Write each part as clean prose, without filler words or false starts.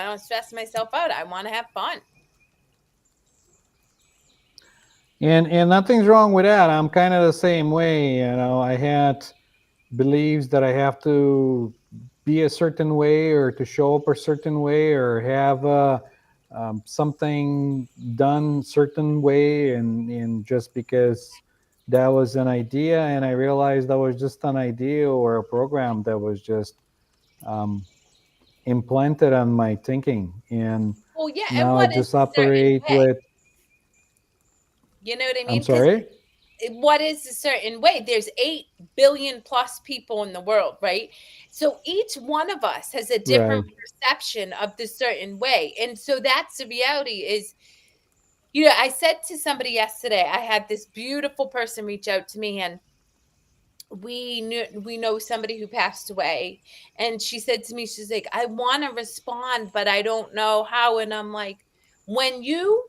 don't stress myself out. I want to have fun. And nothing's wrong with that. I'm kind of the same way. I had beliefs that I have to be a certain way or to show up a certain way or have something done certain way, and just because that was an idea, and I realized that was just an idea or a program that was just um, implanted on my thinking, and Well, yeah, and now I what is just a certain operate way? with. You know what I I'm mean? Because sorry. what is a certain way? There's 8 billion plus people in the world, right? So each one of us has a different Right. perception of the certain way. And so that's the reality is, I said to somebody yesterday, I had this beautiful person reach out to me, and we know somebody who passed away, and she said to me, she's like, I want to respond, but I don't know how. And I'm like, when you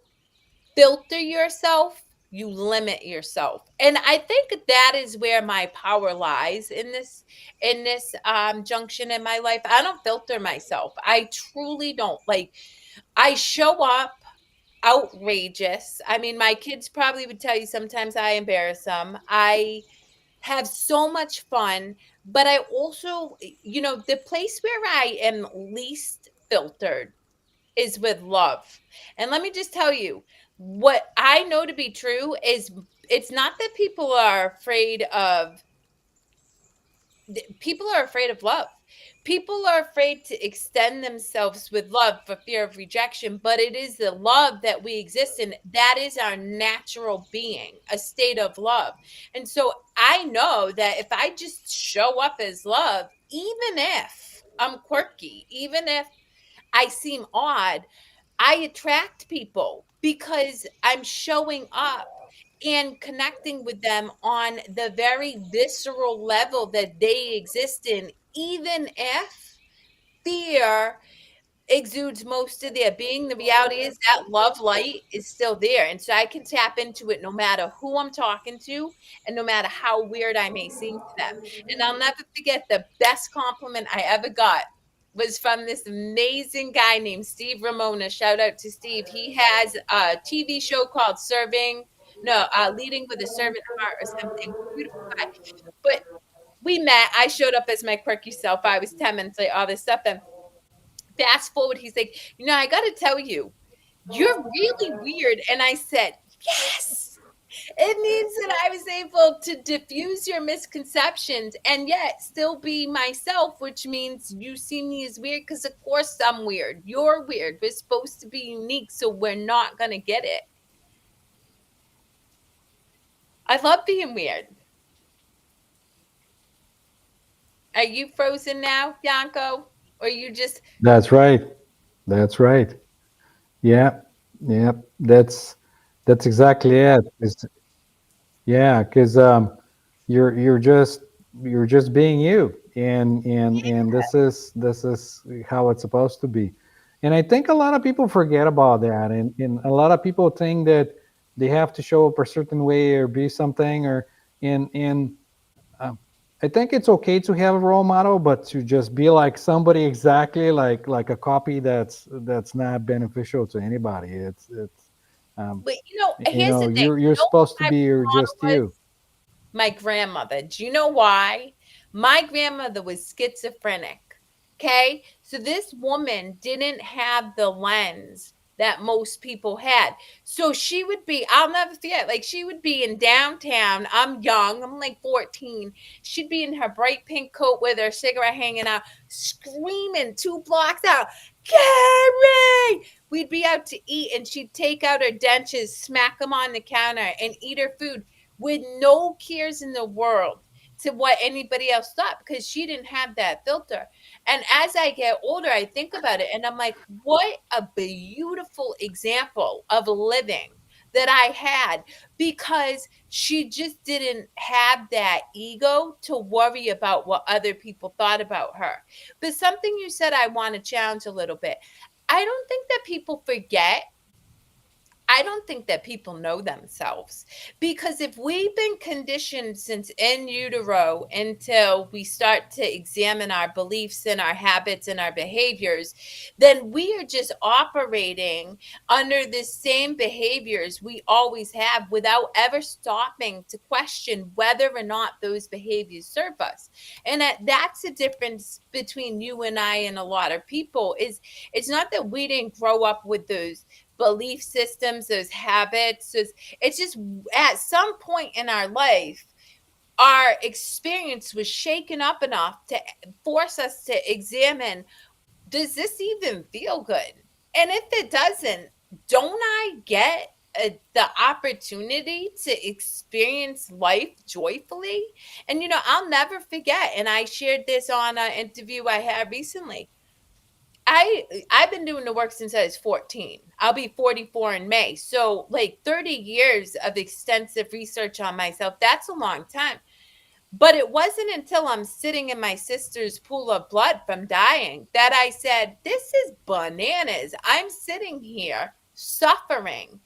filter yourself, you limit yourself. And I think that is where my power lies in this junction in my life. I don't filter myself. I truly don't. Like, I show up outrageous. I mean, my kids probably would tell you sometimes I embarrass them. I have so much fun, but I also, the place where I am least filtered is with love. And let me just tell you, what I know to be true is, it's not that people are afraid of love. People are afraid to extend themselves with love for fear of rejection, but it is the love that we exist in. That is our natural being, a state of love. And so I know that if I just show up as love, even if I'm quirky, even if I seem odd, I attract people because I'm showing up and connecting with them on the very visceral level that they exist in, even if fear exudes most of their being. The reality is that love light is still there. And so I can tap into it no matter who I'm talking to and no matter how weird I may seem to them. And I'll never forget, the best compliment I ever got was from this amazing guy named Steve Ramona. Shout out to Steve. He has a TV show called Leading with a Servant Heart or something. Beautiful guy. But we met. I showed up as my quirky self. I was 10 minutes late, all this stuff. And fast forward, he's like, I got to tell you, you're really weird. And I said, yes. It means that I was able to diffuse your misconceptions and yet still be myself, which means you see me as weird because, of course, I'm weird. You're weird. We're supposed to be unique, so we're not going to get it. I love being weird. Are you frozen now, Yanko? Or you just, That's right. That's right. Yeah. Yeah. That's exactly it. Yeah, because you're just being you, and this is how it's supposed to be. And I think a lot of people forget about that, and a lot of people think that they have to show up a certain way or be something, or and um, I think it's okay to have a role model, but to just be like somebody exactly like a copy that's not beneficial to anybody. It's um, but here's the thing. you're You know who supposed to my be you're role just model you. was? My grandmother. Do you know why? My grandmother was schizophrenic. Okay. So this woman didn't have the lens that most people had. So she would be, I'll never forget, like she would be in downtown. I'm young, I'm like 14. She'd be in her bright pink coat with her cigarette hanging out, screaming 2 blocks out, Kerri! We'd be out to eat and she'd take out her dentures, smack them on the counter, and eat her food with no cares in the world to what anybody else thought because she didn't have that filter. And as I get older, I think about it and I'm like, what a beautiful example of living that I had, because she just didn't have that ego to worry about what other people thought about her. But something you said I want to challenge a little bit. I don't think that people forget I don't think that people know themselves, because if we've been conditioned since in utero until we start to examine our beliefs and our habits and our behaviors, then we are just operating under the same behaviors we always have without ever stopping to question whether or not those behaviors serve us. And that's the difference between you and I and a lot of people. Is it's not that we didn't grow up with those belief systems, those habits. It's just at some point in our life, our experience was shaken up enough to force us to examine, does this even feel good? And if it doesn't, don't I get the opportunity to experience life joyfully? And, I'll never forget, and I shared this on an interview I had recently. I've been doing the work since I was 14. I'll be 44 in May. So like 30 years of extensive research on myself. That's a long time. But it wasn't until I'm sitting in my sister's pool of blood from dying that I said, this is bananas. I'm sitting here suffering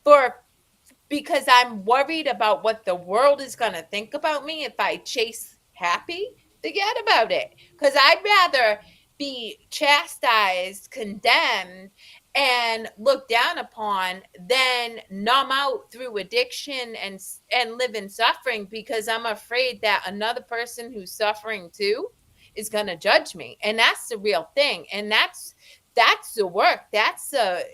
for because I'm worried about what the world is going to think about me if I chase happy. Forget about it. Because I'd rather be chastised, condemned, and looked down upon than numb out through addiction and live in suffering, because I'm afraid that another person who's suffering too is going to judge me. And that's the real thing. And that's the work. That's the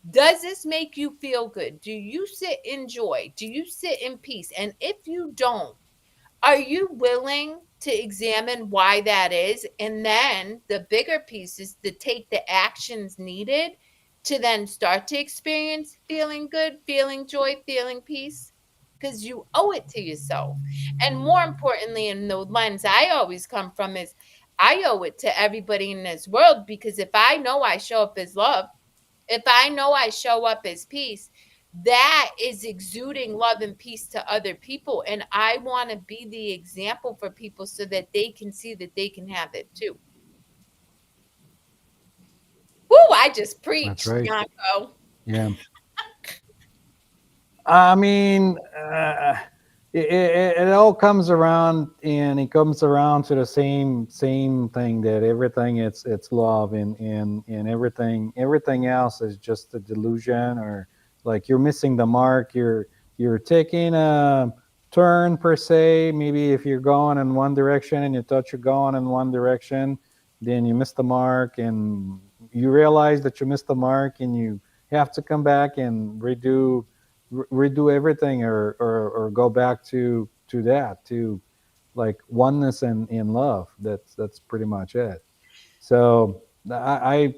Does this make you feel good? Do you sit in joy? Do you sit in peace? And if you don't, are you willing to examine why that is? And then the bigger piece is to take the actions needed to then start to experience feeling good, feeling joy, feeling peace, because you owe it to yourself. And more importantly, in the lens I always come from is, I owe it to everybody in this world, because if I know I show up as love, if I know I show up as peace, that is exuding love and peace to other people. And I want to be the example for people so that they can see that they can have it too. Woo, I just That's preached, right. Yanko. Yeah. I mean, it all comes around, and it comes around to the same thing, that everything it's love, and everything else is just a delusion, or like you're missing the mark. You're taking a turn per se. Maybe if you're going in one direction and you thought you're going in one direction, then you miss the mark, and you realize that you missed the mark, and you have to come back and redo everything, or go back to that, to like oneness and in love. That's pretty much it. So I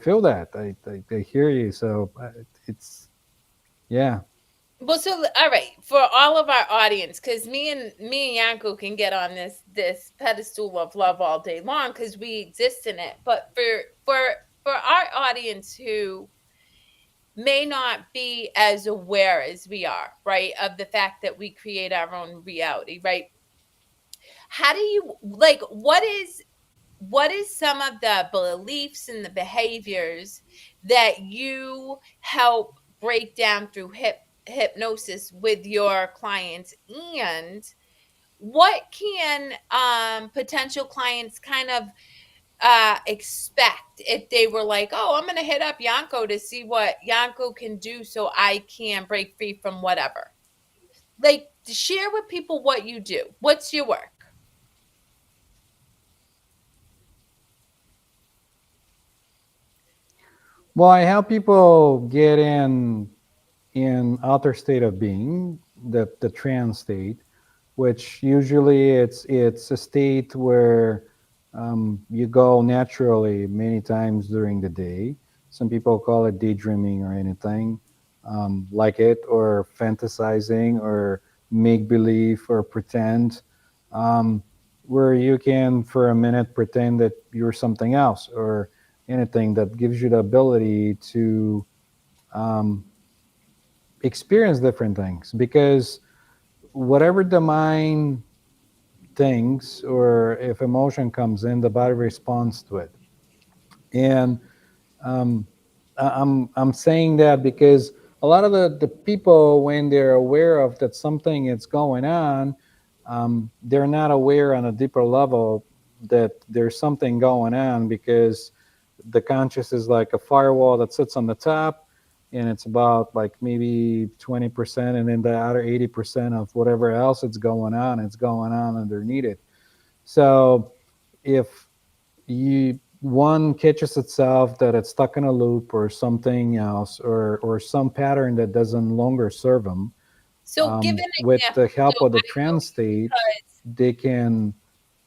feel that. I hear you. So it's, yeah. Well, so all right, for all of our audience, because me and Yanko can get on this pedestal of love all day long because we exist in it. But for our audience who may not be as aware as we are, right, of the fact that we create our own reality, right? How do you like what is some of the beliefs and the behaviors that you help break down through hypnosis with your clients, and what can potential clients kind of expect if they were like, oh, I'm gonna hit up Yanko to see what Yanko can do so I can break free from whatever? Like, share with people what you do. What's your work? Well, I help people get in outer state of being, the trance state, which usually it's a state where you go naturally many times during the day. Some people call it daydreaming or anything like it, or fantasizing, or make believe, or pretend, um, where you can for a minute pretend that you're something else, or anything that gives you the ability to um, experience different things, because whatever the mind thinks, or if emotion comes in, the body responds to it. And um, I'm saying that because a lot of the people, when they're aware of that something is going on, they're not aware on a deeper level that there's something going on, because the conscious is like a firewall that sits on the top, and it's about like maybe 20%, and then the other 80% of whatever else it's going on underneath it. So if you one catches itself that it's stuck in a loop or something else, or some pattern that doesn't longer serve them, So give an with the example. So help of the I know trance state, because they can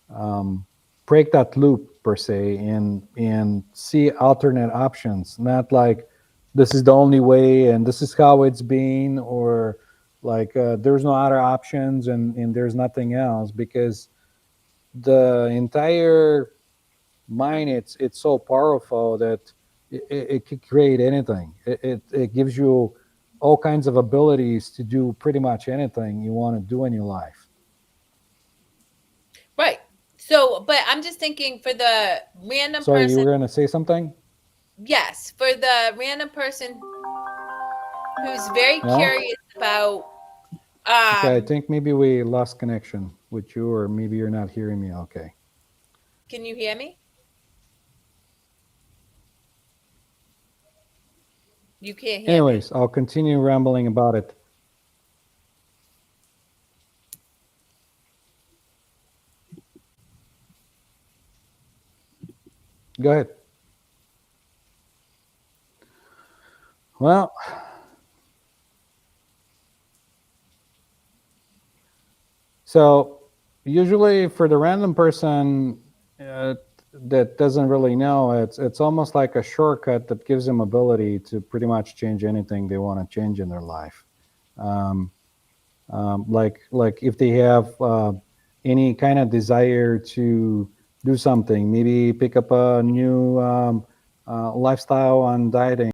um, break that loop per se, and see alternate options, not like this is the only way and this is how it's been, or like there's no other options, and there's nothing else, because the entire mind, it's so powerful that it could create anything. It gives you all kinds of abilities to do pretty much anything you want to do in your life. right. So, but I'm just thinking for the random Sorry, you person, were going to say something? yes, for the random person who's very No? curious about Okay, I um think maybe we lost connection with you, or maybe you're not hearing me okay. can you hear me? You can't hear me. Anyways, I'll continue rambling about it. Go ahead. Well, so usually for the random person uh, that doesn't really know, it's almost like a shortcut that gives them ability to pretty much change anything they want to change in their life. Um, like if they have any kind of desire to do something, maybe pick up a new lifestyle on dieting,